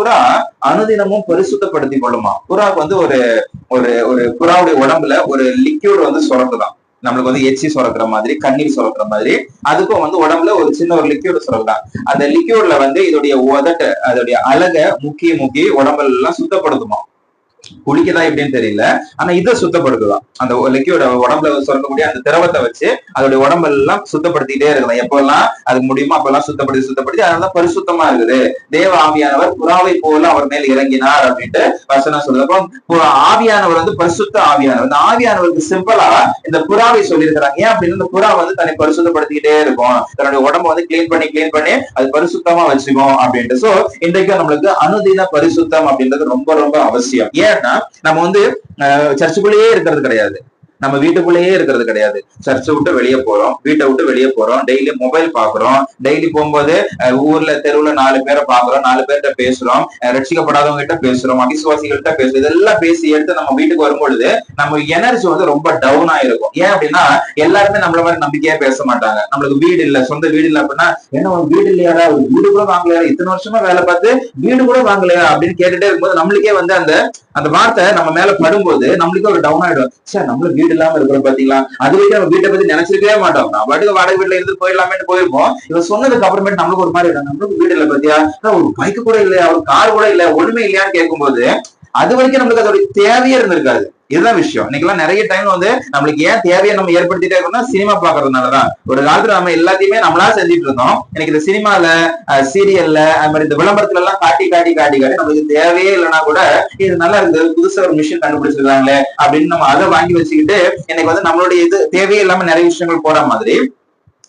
புறா அனுதினமும் பரிசுத்தப்படுத்திக் கொள்ளுமா. புறாவுக்கு வந்து ஒரு ஒரு ஒரு புறாவுடைய உடம்புல ஒரு லிக்யூட் வந்து சுரக்குதான். நம்மளுக்கு வந்து எச்சி சுரக்கிற மாதிரி, கண்ணீர் சுரக்கிற மாதிரி, அதுக்கும் வந்து உடம்புல ஒரு சின்ன ஒரு லிக்யூட் சுரக்குதான். அந்த லிக்யூட்ல வந்து இதோடைய உதட்டு, அதோடைய அழக முக்கி முக்கி உடம்பெல்லாம் சுத்தப்படுத்துமா. குளிக்கதா எப்படின்னு தெரியல, ஆனா இதை சுத்தப்படுத்துதான். அந்த லிக்யூட உடம்புல சுரக்கக்கூடிய அந்த திரவத்தை வச்சு அதோடைய உடம்பெல்லாம் சுத்தப்படுத்திட்டே இருக்கலாம். எப்பெல்லாம் அதுக்கு முடியுமோ அப்பெல்லாம் சுத்தப்படுத்தி அதனாலதான் பரிசுத்தமா இருக்குது. தேவ ஆவியானவர் புறாவை போல அவர் மேல் இறங்கினார் அப்படின்ட்டு வசனம் சொல்லுது. அப்போ ஆவியானவர் வந்து பரிசுத்த ஆவியானவர். இந்த ஆவியானவருக்கு சிம்பிளா இந்த புறாவை சொல்லியிருக்கிறாங்க. ஏன் அப்படின்னு, இந்த புறா வந்து தன்னை பரிசுத்தப்படுத்திக்கிட்டே இருக்கும், தன்னுடைய உடம்ப வந்து கிளீன் பண்ணி அது பரிசுத்தமா வச்சுக்கும் அப்படின்ட்டு. சோ இன்றைக்கு நம்மளுக்கு அனுதின பரிசுத்தம் அப்படின்றது ரொம்ப ரொம்ப அவசியம். ஏன்னா நம்ம வந்து சர்ச்சுக்குள்ளேயே இருக்கிறது கிடையாது, நம்ம வீட்டுக்குள்ளேயே இருக்கிறது கிடையாது. சர்ச்சை விட்டு வெளியே போறோம், வீட்டை விட்டு வெளியே போறோம், டெய்லி மொபைல் பாக்குறோம், டெய்லி போகும்போது ஊர்ல தெருவுல 4 பேரை பாக்குறோம், 4 பேர்கிட்ட பேசுறோம், ரட்சிக்கப்படாதவங்க கிட்ட பேசுறோம், அவிசுவாசிகள்கிட்ட பேசுறோம். இதெல்லாம் பேசி எடுத்து நம்ம வீட்டுக்கு வரும்பொழுது நம்ம எனர்ஜி வந்து ரொம்ப டவுன் ஆயிருக்கும். ஏன் அப்படின்னா எல்லாருமே நம்மள மாதிரி நம்பிக்கையா பேச மாட்டாங்க. நம்மளுக்கு வீடு இல்ல, சொந்த வீடு இல்ல அப்படின்னா, என்ன ஒரு வீடு இல்லையாடா, ஒரு வீடு கூட வாங்கலையா, இத்தனை வருஷமா வேலை பார்த்து வீடு கூட வாங்கலையா அப்படின்னு கேட்டுட்டே இருக்கும்போது நம்மளுக்கே வந்து அந்த வார்த்தை நம்ம மேல படும்போது நம்மளுக்கே ஒரு டவுன் ஆயிடும். சார் நம்மளும் வீடு இல்லாம இருக்கிறோம் பாத்தீங்களா, அது வரைக்கும் நம்ம வீட்டை பத்தி நினைச்சிருக்கவே மாட்டோம். நான் பாட்டுக்கு வாடகை வீட்டுல இருந்து போயிடலாமே போயிருப்போம். இவன் சொன்னதுக்கு அப்புறமேட்டு நம்மளுக்கு ஒரு மாதிரி நம்மளுக்கு வீடு இல்லை பாத்தியா, ஒரு பைக்கு கூட இல்லையா, ஒரு கார் கூட இல்ல, ஒண்ணுமே இல்லையான்னு கேட்கும்போது அது வரைக்கும் நம்மளுக்கு அதோட தேவையே இருந்திருக்காது. இதுதான் விஷயம். இன்னைக்கெல்லாம் நிறைய டைம் வந்து நம்மளுக்கு ஏன் தேவையை நம்ம ஏற்படுத்திட்டே இருக்கோம்னா சினிமா பாக்குறதுனாலதான். ஒரு காலத்துல நம்ம எல்லாத்தையுமே நம்மளா செஞ்சுட்டு இருந்தோம். எனக்கு இந்த சினிமால, சீரியல்ல, அது மாதிரி இந்த விளம்பரத்துல எல்லாம் காட்டி நம்மளுக்கு தேவையே இல்லைன்னா கூட இது நல்லா இருக்குது, புதுசா ஒரு மிஷின் கண்டுபிடிச்சிருக்காங்களே அப்படின்னு நம்ம அதை வாங்கி வச்சுக்கிட்டு எனக்கு வந்து நம்மளுடைய இது தேவையே இல்லாம நிறைய விஷயங்கள் போற மாதிரி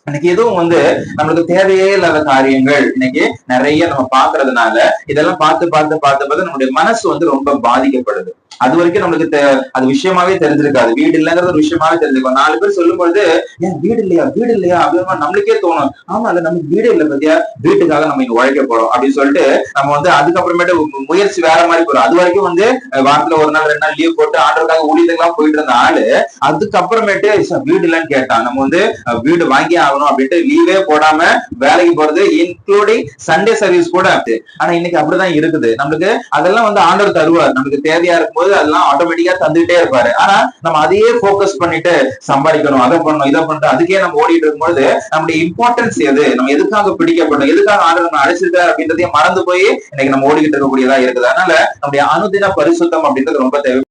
இன்னைக்கு எதுவும் வந்து நம்மளுக்கு தேவையே இல்லாத காரியங்கள் இன்னைக்கு நிறைய நம்ம பாக்குறதுனால இதெல்லாம் பார்த்து நம்மளுடைய மனசு வந்து ரொம்ப பாதிக்கப்படுது. அது வரைக்கும் நம்மளுக்கு அது விஷயமாவே தெரிஞ்சிருக்காது. வீடு இல்லைங்கிறது ஒரு விஷயமாவே தெரிஞ்சிருக்கும். 4 பேர் சொல்லும் பொழுது ஏன் வீடு இல்லையா அப்படின்னு நம்மளுக்கே தோணும். ஆமா, இல்ல நமக்கு வீடு இல்லை பத்தியா, வீட்டுக்காக நம்ம இங்க உழைக்க போறோம் அப்படின்னு சொல்லிட்டு நம்ம வந்து அதுக்கப்புறமேட்டு முயற்சி வேற மாதிரி போறோம். அது வரைக்கும் வந்து வாரத்துல 1 நாள் 2 நாள் லீவ் போட்டு ஆண்டவருக்காக ஊழியத்துக்கெல்லாம் போயிட்டு இருந்த ஆளு அதுக்கப்புறமேட்டு வீடு இல்லைன்னு கேட்டான். நம்ம வந்து வீடு வாங்கி ஆகணும் அப்படின்ட்டு லீவே போடாம வேலைக்கு போறது, இன்க்ளூடிங் சண்டே சர்வீஸ் கூட. ஆனா இன்னைக்கு அப்படிதான் இருக்குது. நம்மளுக்கு அதெல்லாம் வந்து ஆண்டவர் தருவார், நமக்கு தேவையா இருக்கும்போது அதெல்லாம் ஆட்டோமேட்டிக்கா தந்துட்டே இருப்பாரு. ஆனா நம்ம அதையே போக்கஸ் பண்ணிட்டு சம்பாதிக்கணும், அதை பண்ணணும், இதை பண்ணிட்டு அதுக்கே நம்ம ஓடிட்டு இருக்கும்போது நம்முடைய இம்பார்ட்டன்ஸ் எது, நம்ம எதுக்காக பிடிக்கப்படும், எதுக்காக ஆண்டவர் நம்ம அழைச்சிருக்காரு அப்படின்றதையும் மறந்து போய் இன்னைக்கு நம்ம ஓடிக்கிட்டு இருக்கக்கூடியதா இருக்குது. அதனால நம்முடைய அனுதின பரிசுத்தம் அப்படின்றது ரொம்ப தேவை.